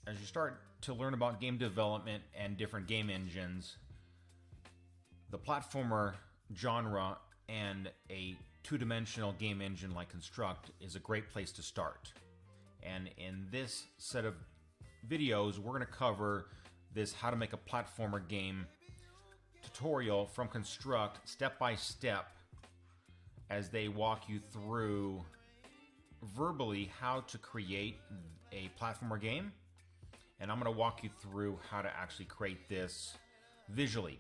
as you start to learn about game development and different game engines, the platformer genre and a two-dimensional game engine like Construct is a great place to start. And in this set of videos, we're going to cover this how to make a platformer game tutorial from Construct step by step as they walk you through verbally how to create a platformer game. And I'm going to walk you through how to actually create this visually.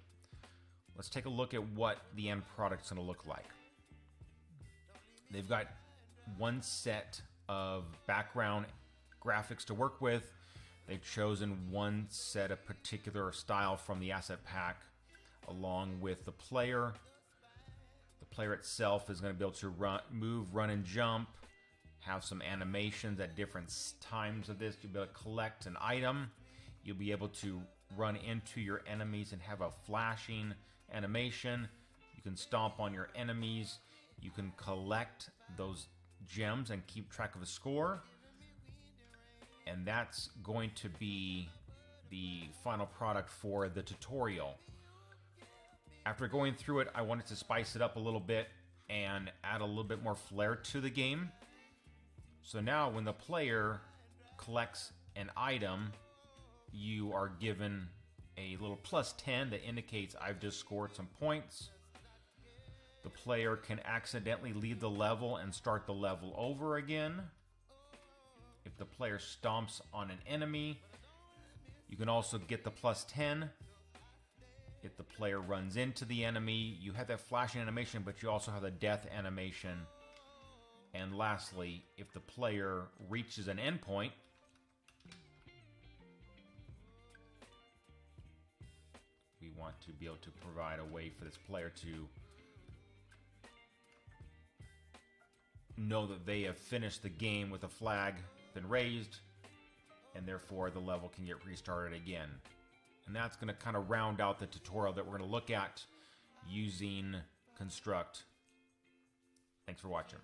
Let's take a look at what the end product's going to look like. They've got one set of background graphics to work with. They've chosen one set of particular style from the asset pack along with the player. The player itself is going to be able to move, run, and jump, have some animations at different times of this. You'll be able to collect an item. You'll be able to run into your enemies and have a flashing animation. You can stomp on your enemies. You can collect those gems and keep track of a score. And that's going to be the final product for the tutorial. After going through it, I wanted to spice it up a little bit and add a little bit more flair to the game. So now when the player collects an item, you are given a little +10 that indicates I've just scored some points. The player can accidentally leave the level and start the level over again. If the player stomps on an enemy, you can also get the +10. If the player runs into the enemy, you have that flashing animation, but you also have the death animation. And lastly, if the player reaches an endpoint, we want to be able to provide a way for this player to know that they have finished the game with a flag been raised, and therefore the level can get restarted again. And that's going to kind of round out the tutorial that we're going to look at using Construct. Thanks for watching.